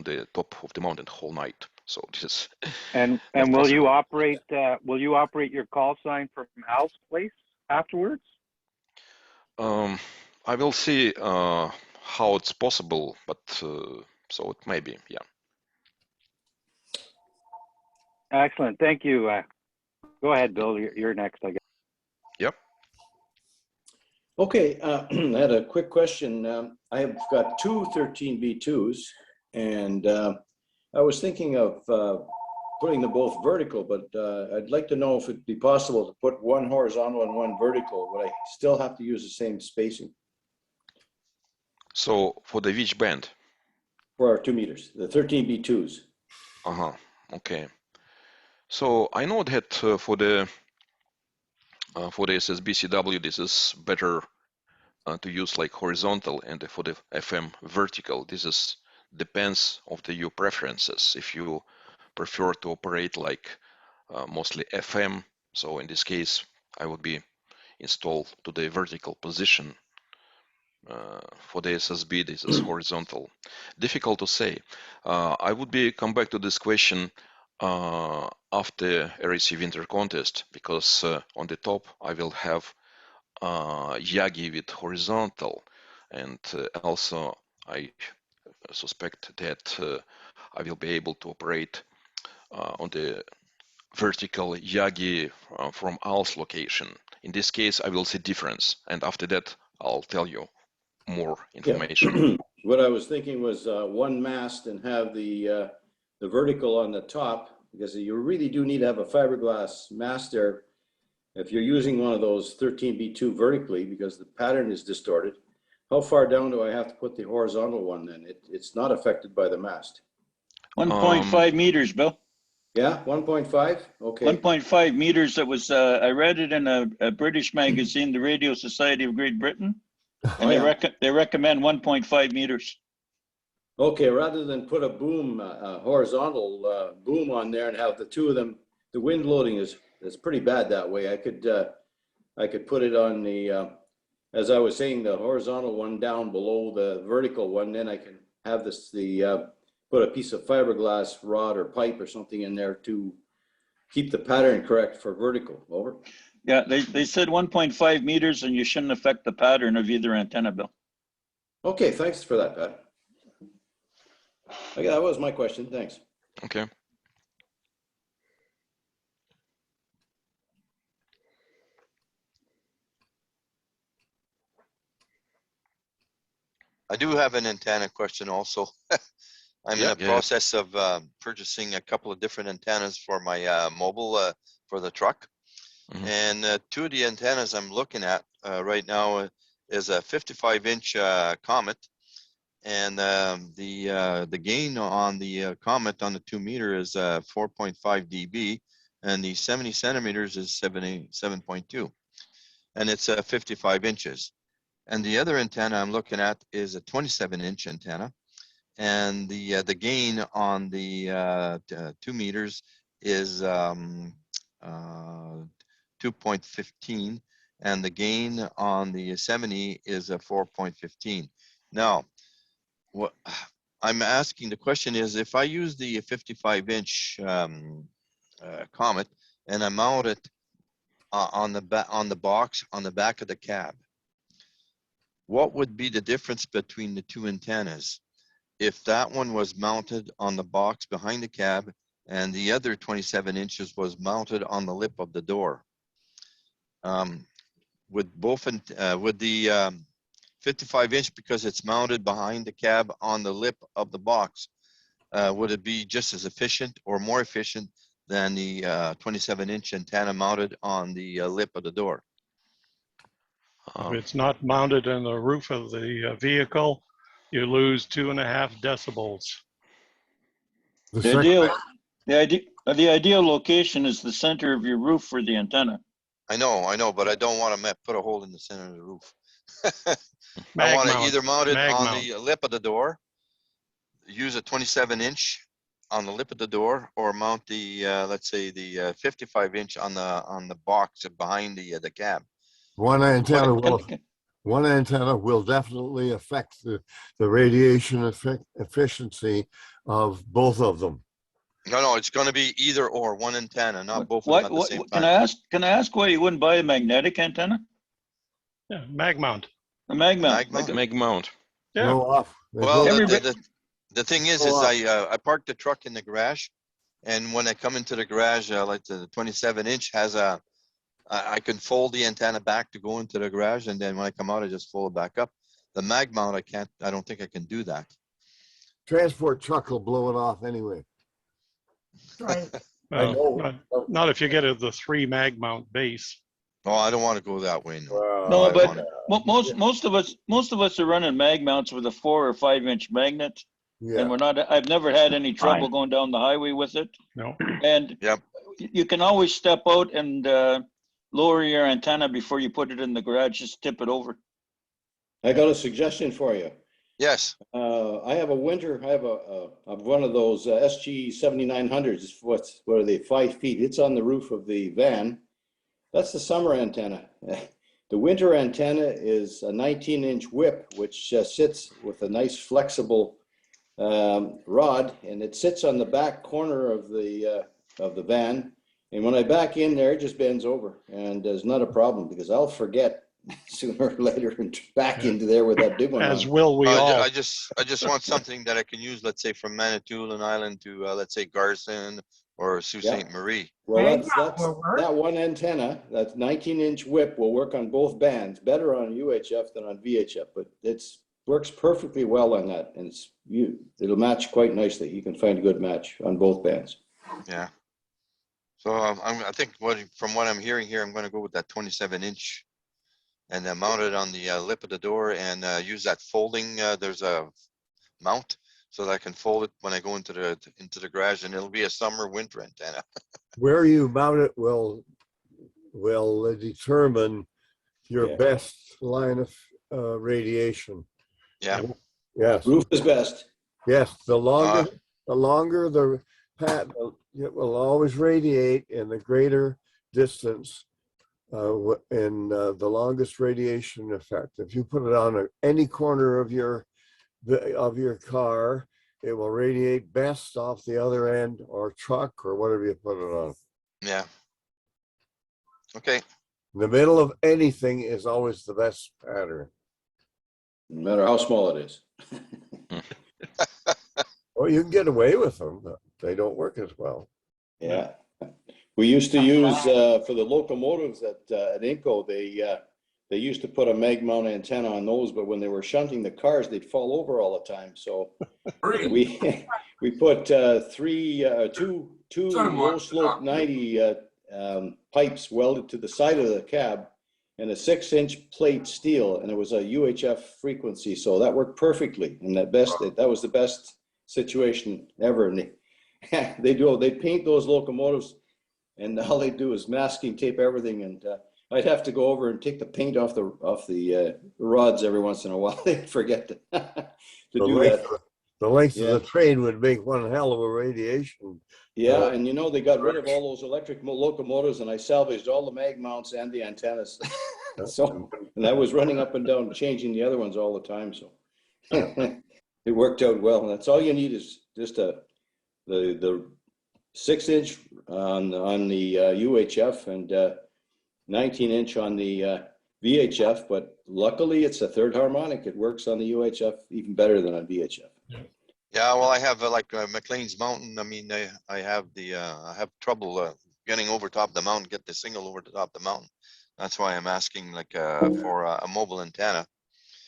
the top of the mountain whole night. So this is.
And will you operate your call sign from Al's place afterwards?
I will see how it's possible, but so it may be, yeah.
Excellent, thank you. Go ahead, Bill. You're next, I guess.
Yep.
Okay, I had a quick question. I have got two 13B2s, and I was thinking of putting them both vertical, but I'd like to know if it'd be possible to put one horizontal and one vertical. Would I still have to use the same spacing?
So for the which band?
For our 2 meters, the 13B2s.
Okay. So I know that for the SSBCW, this is better to use like horizontal, and for the FM vertical, this is depends of your preferences. If you prefer to operate like mostly FM, so in this case I would be installed to the vertical position. For the SSB, this is horizontal. Difficult to say. I would be come back to this question after REC Winter Contest, because on the top I will have Yagi with horizontal, and also I suspect that I will be able to operate on the vertical Yagi from Al's location. In this case, I will see difference, and after that, I'll tell you more information.
Yeah. What I was thinking was one mast and have the vertical on the top, because you really do need to have a fiberglass mast there if you're using one of those 13B2 vertically, because the pattern is distorted. How far down do I have to put the horizontal one then? It's not affected by the mast.
1.5 meters, Bill.
Yeah, 1.5? Okay.
1.5 meters. That was, I read it in a British magazine, the Radio Society of Great Britain, and they recommend 1.5 meters.
Okay, rather than put a boom, horizontal boom on there and have the two of them, the wind loading is pretty bad that way. I could put it on the, as I was saying, the horizontal one down below the vertical one. Then I can have this, put a piece of fiberglass rod or pipe or something in there to keep the pattern correct for vertical. Over.
Yeah, they said 1.5 meters, and you shouldn't affect the pattern of either antenna, Bill.
Okay, thanks for that, Pat. Okay, that was my question. Thanks.
Okay.
I do have an antenna question also. I'm in the process of purchasing a couple of different antennas for my mobile for the truck. Mm-hmm. And two of the antennas I'm looking at right now is a 55-inch Comet, and the gain on the Comet on the 2 meter is 4.5 dB, and the 70 centimeters is 7.2, and it's 55 inches. And the other antenna I'm looking at is a 27-inch antenna. And the gain on the 2 meters is 2.15, and the gain on the 70 is a 4.15. Now, what I'm asking, the question is, if I use the 55-inch Comet and I mount it on the box on the back of the cab, what would be the difference between the two antennas if that one was mounted on the box behind the cab and the other 27 inches was mounted on the lip of the door? Would the 55-inch, because it's mounted behind the cab on the lip of the box, would it be just as efficient or more efficient than the 27-inch antenna mounted on the lip of the door?
If it's not mounted on the roof of the vehicle, you lose 2.5 decibels.
The ideal location is the center of your roof for the antenna.
I know, but I don't want to put a hole in the center of the roof. I want to either mount it on the lip of the door, use a 27-inch on the lip of the door, or mount the let's say the 55-inch on the box behind the cab.
One antenna will definitely affect the radiation efficiency of both of them.
No, it's going to be either or, one antenna, not both of them at the same time.
Can I ask why you wouldn't buy a magnetic antenna?
Yeah, mag mount.
A mag mount.
Mag mount.
Yeah.
Well,
the thing is I parked the truck in the garage, and when I come into the garage, like the 27-inch has I can fold the antenna back to go into the garage, and then when I come out, I just fold it back up. The mag mount, I don't think I can do that.
Transport truck will blow it off anyway.
Right.
Not if you get the 3 mag mount base.
Oh, I don't want to go that way.
No, but most of us are running mag mounts with a 4 or 5-inch magnet, and I've never had any trouble going down the highway with it.
No.
And you can always step out and lower your antenna before you put it in the garage. Just tip it over.
I got a suggestion for you.
Yes.
I have one of those SG 7900s. What are they? 5 feet. It's on the roof of the van. That's the summer antenna. The winter antenna is a 19-inch whip, which sits with a nice flexible rod, and it sits on the back corner of the van. And when I back in there, it just bends over, and it's not a problem because I'll forget sooner or later and back into there with that big one.
As will we all.
I just want something that I can use, let's say, from Manitoulin Island to let's say Garson or Sault Ste. Marie.
Well, that one antenna, that 19-inch whip, will work on both bands, better on UHF than on VHF, but it's works perfectly well on that, and it'll match quite nicely. You can find a good match on both bands.
Yeah. So I think from what I'm hearing here, I'm going to go with that 27-inch, and then mount it on the lip of the door, and use that folding. There's a mount so that I can fold it when I go into the garage, and it'll be a summer-winter antenna.
Where you mount it will determine your best line of radiation.
Yeah.
Yes.
Roof is best.
Yes. The longer the pad, it will always radiate in the greater distance in the longest radiation effect. If you put it on any corner of your car, it will radiate best off the other end, or truck, or whatever you put it on.
Yeah. Okay.
The middle of anything is always the best pattern.
No matter how small it is.
Well, you can get away with them, but they don't work as well.
Yeah. We used to use, for the locomotives at Inco, they used to put a mag mount antenna on those, but when they were shunting the cars, they'd fall over all the time. So we put two low slope 90 pipes welded to the side of the cab, and a 6-inch plate steel, and it was a UHF frequency, so that worked perfectly. And that was the best situation ever. And they paint those locomotives, and all they do is masking tape everything, and I'd have to go over and take the paint off the rods every once in a while. They forget to do that.
The length
Yeah.
of the train would make one hell of a radiation.
Yeah, and you know, they got rid of all those electric locomotives, and I salvaged all the mag mounts and the antennas. So, and I was running up and down, changing the other ones all the time, so it worked out well. And that's all you need is just the 6-inch on the UHF and 19-inch on the VHF. But luckily, it's a third harmonic. It works on the UHF even better than on VHF.
Yeah, well, I have like McLean's Mountain. I mean, I have trouble getting over top of the mountain, get the signal over the top of the mountain. That's why I'm asking like for a mobile antenna.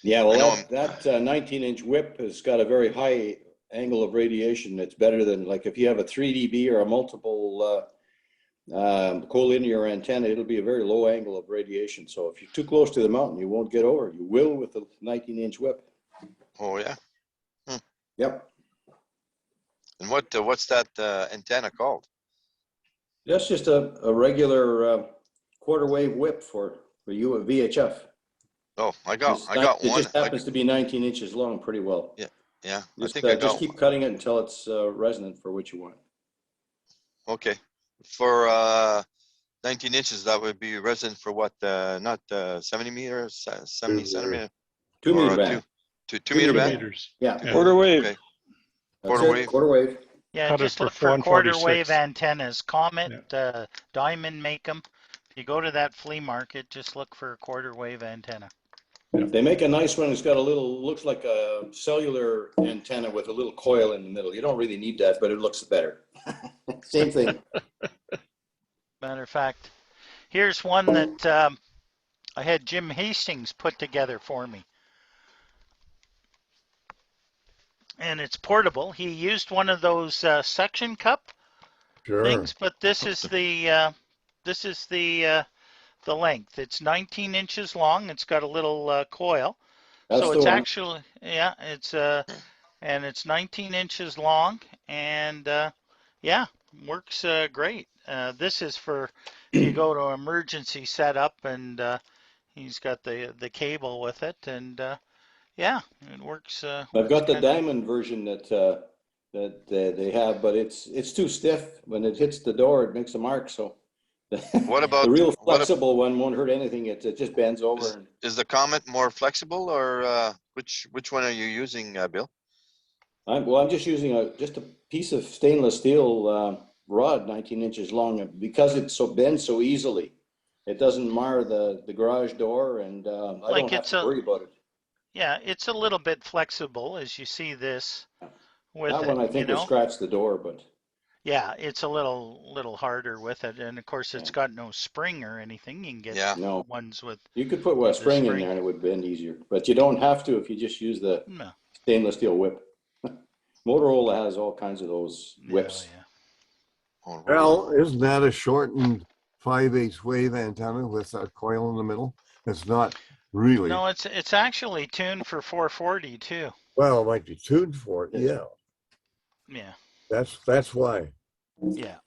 Yeah, well, that 19-inch whip has got a very high angle of radiation. It's better than like if you have a 3 dB or a multiple collinear antenna, it'll be a very low angle of radiation. So if you're too close to the mountain, you won't get over. You will with the 19-inch whip.
Oh yeah.
Yep.
And what's that antenna called?
That's just a regular quarter wave whip for you at VHF.
Oh, I got one.
It just happens to be 19 inches long, pretty well.
Yeah.
Just,
I think I got
just keep cutting it until it's resonant for what you want.
Okay. For 19 inches, that would be resonant for what? Not 70 meters, 70 centimeter.
2 meter band.
2 meter band.
Meters.
Yeah.
Quarter wave.
Okay.
Quarter wave. Quarter wave.
Yeah,
Cut it
just
for
look for quarter
146.
wave antennas. Comet, Diamond make them. If you go to that flea market, just look for a quarter wave antenna.
They make a nice one. It's got a little, looks like a cellular antenna with a little coil in the middle. You don't really need that, but it looks better. Same thing.
Matter of fact, here's one that I had Jim Hastings put together for me. And it's portable. He used one of those suction cup things, but this is the length. It's 19 inches long. It's got a little coil.
That's
so
the
it's
one.
actually, yeah, it's and it's 19 inches long, and yeah, works great. This is for if you go to emergency setup, and he's got the cable with it, and yeah, it works.
I've got the diamond version that they have, but it's too stiff. When it hits the door, it makes a mark. So
What about
the real flexible one won't hurt anything. It just bends over.
Is the Comet more flexible, or which one are you using, Bill?
I'm just using just a piece of stainless steel rod, 19 inches long, because it bends so easily. It doesn't mar the garage door, and I don't have to worry about it.
Yeah, it's a little bit flexible, as you see this. With
That one, I think, will scratch the door, but
yeah, it's a little harder with it, and of course, it's got no spring or anything. You can get ones with.
You could put a spring in there, and it would bend easier, but you don't have to if you just use the stainless steel whip. Motorola has all kinds of those whips.
Well, isn't that a shortened 5/8 wave antenna with a coil in the middle? It's not really.
No, it's actually tuned for 440 too.
Well, it might be tuned for it. Yeah.
Yeah.
That's why.
Yeah.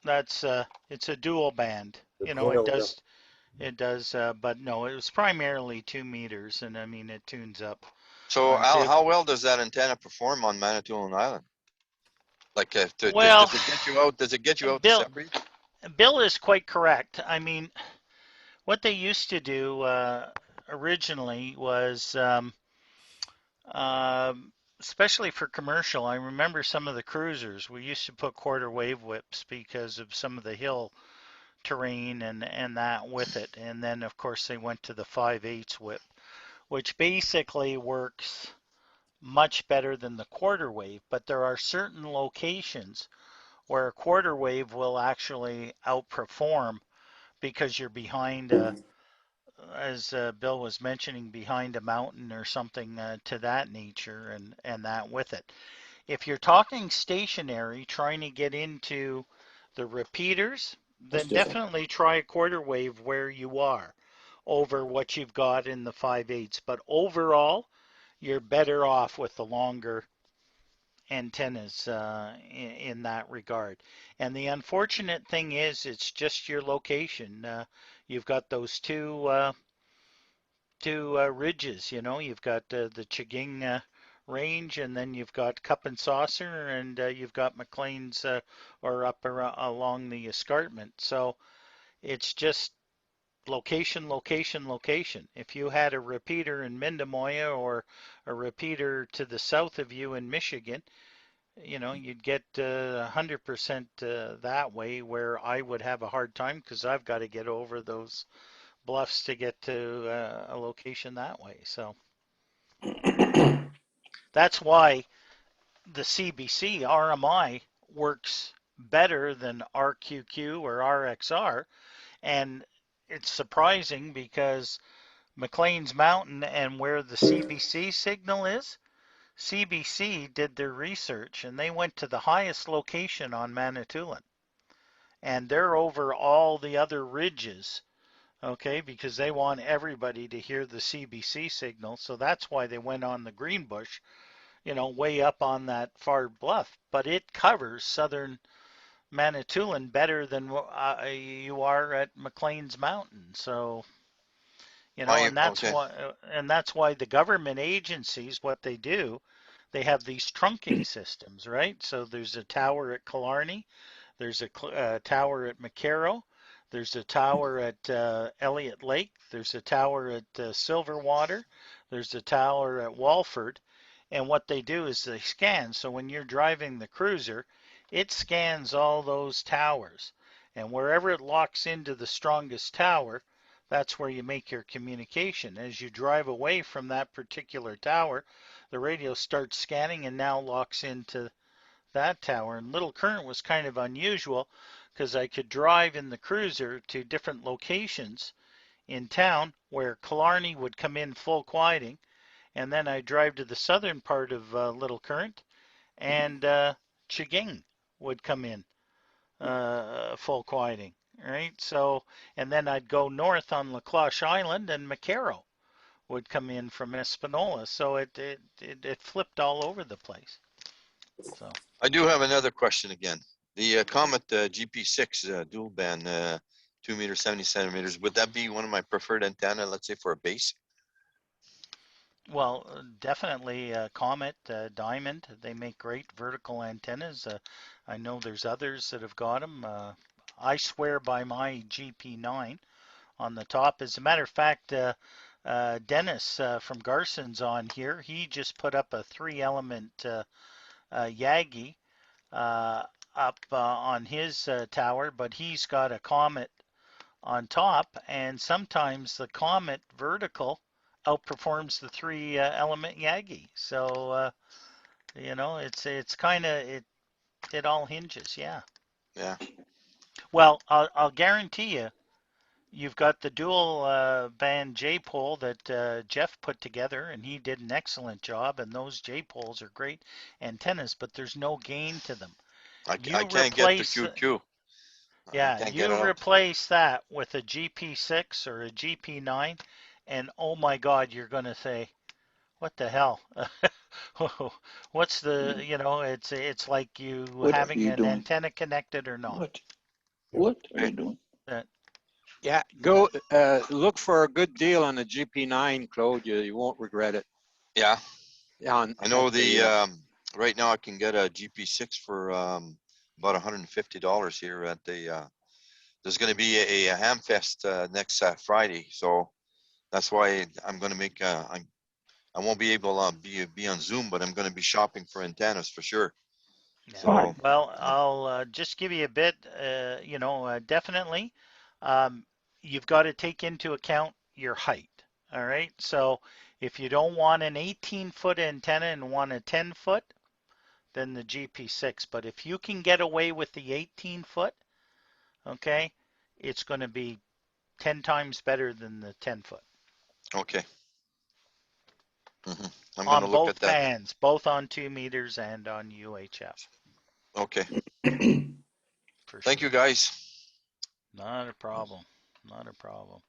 That's it's a dual band.
The
It
coil,
does, but no, it was primarily 2 meters, and I mean it tunes up.
So Al, how well does that antenna perform on Manitoulin Island? Like, does it get you out? Does it get you out to separate?
Bill is quite correct. I mean, what they used to do originally was, especially for commercial, I remember some of the cruisers, we used to put quarter wave whips because of some of the hill terrain and that with it. And then, of course, they went to the 5/8 whip, which basically works much better than the quarter wave. But there are certain locations where a quarter wave will actually outperform because you're behind, as Bill was mentioning, behind a mountain or something to that nature, and that with it. If you're talking stationary, trying to get into the repeaters, then definitely try a quarter wave where you are over what you've got in the 5/8. But overall, you're better off with the longer antennas in that regard. And the unfortunate thing is, it's just your location. You've got those two ridges. You know, you've got the Chaging range, and then you've got Cup and Saucer, and you've got Maclean's or up along the escarpment. So it's just location, location, location. If you had a repeater in Mindemoya or a repeater to the south of you in Michigan, you know, you'd get 100% that way, where I would have a hard time because I've got to get over those bluffs to get to a location that way. So that's why the CBC RMI works better than RQQ or RXR. And it's surprising because Maclean's Mountain and where the CBC signal is, CBC did their research and they went to the highest location on Manitoulin. And they're over all the other ridges, okay, because they want everybody to hear the CBC signal. So that's why they went on the Greenbush, you know, way up on that far bluff. But it covers southern Manitoulin better than you are at Maclean's Mountain. So, you know, and that's why the government agencies, what they do, they have these trunking systems, right? So there's a tower at Killarney, there's a tower at McCarrow, there's a tower at Elliott Lake, there's a tower at Silverwater, there's a tower at Walford, and what they do is they scan. So when you're driving the cruiser, it scans all those towers, and wherever it locks into the strongest tower, that's where you make your communication. As you drive away from that particular tower, the radio starts scanning and now locks into that tower. And Little Current was kind of unusual because I could drive in the cruiser to different locations in town where Killarney would come in full quieting, and then I drive to the southern part of Little Current, and Chaging would come in full quieting, right? So, and then I'd go north on La Cloche Island, and McCarrow would come in from Espanola. So it flipped all over the place. So
I do have another question again. The Comet GP6 dual band, 2 meters, 70 centimeters, would that be one of my preferred antenna, let's say for a base?
Well, definitely Comet, Diamond, they make great vertical antennas. I know there's others that have got them. I swear by my GP9 on the top. As a matter of fact, Dennis from Garson's on here. He just put up a 3-element Yagi up on his tower, but he's got a Comet on top, and sometimes the Comet vertical outperforms the 3-element Yagi. So you know, it's kind of it all hinges. Yeah.
Yeah.
Well, I'll guarantee you, you've got the dual band J-pole that Jeff put together, and he did an excellent job. And those J-poles are great antennas, but there's no gain to them.
I can't get the QQ.
Yeah, you replace that with a GP6 or a GP9, and oh my God, you're going to say, what the hell? What's the, you know, it's like you having an antenna connected or not.
What are you doing? Yeah, go look for a good deal on the GP9, Claude. You won't regret it.
Yeah.
Yeah.
I know right now I can get a GP6 for about $150 here at the. There's going to be a Hamfest next Friday, so that's why I'm going to make. I won't be able to be on Zoom, but I'm going to be shopping for antennas for sure.
Yeah. So, well, I'll just give you a bit. You know, definitely, you've got to take into account your height. All right. So if you don't want an 18-foot antenna and want a 10-foot, then the GP6. But if you can get away with the 18-foot, okay, it's going to be 10 times better than the 10-foot.
Okay. I'm
on
going to look
both
at that.
bands, both on 2 meters and on UHF.
Okay. Thank you, guys.
Not a problem. Not a problem.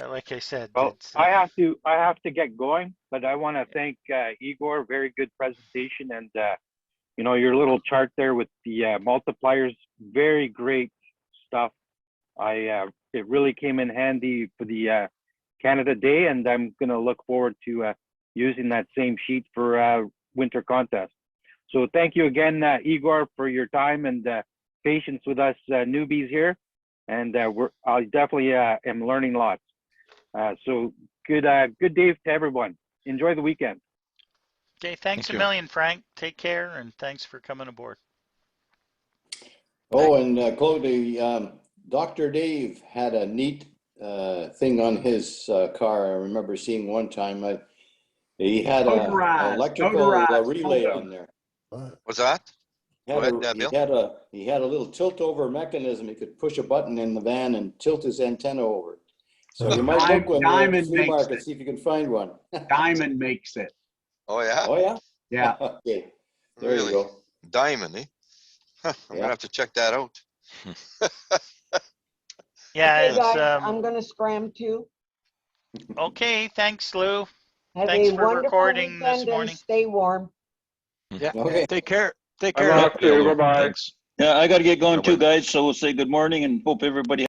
Like I said,
well, I have to get going, but I want to thank Igor. Very good presentation, and you know, your little chart there with the multipliers, very great stuff. It really came in handy for the Canada Day, and I'm going to look forward to using that same sheet for winter contest. So thank you again, Igor, for your time and patience with us newbies here. And I definitely am learning lots. So good day to everyone. Enjoy the weekend.
Okay, thanks a million, Frank. Take care, and thanks for coming aboard.
Oh, and Claude, Dr. Dave had a neat thing on his car. I remember seeing one time. He had an electrical relay on there.
What's that?
He had a little tilt over mechanism. He could push a button in the van and tilt his antenna over. So you might look when you're at the flea market, see if you can find one.
Diamond makes it.
Oh yeah.
Oh yeah.
Yeah.
Okay. There
really?
You go.
Diamond, eh? I'm gonna have to check that out.
Yeah,
Okay,
it's
guys, I'm gonna scram too.
okay. Thanks, Lou.
Have
Thanks
a
for
wonderful
recording this
weekend
morning.
and stay warm.
Yeah.
Okay.
Take care. Take
Yeah,
care.
I got to get going too, guys. So we'll say good morning and hope everybody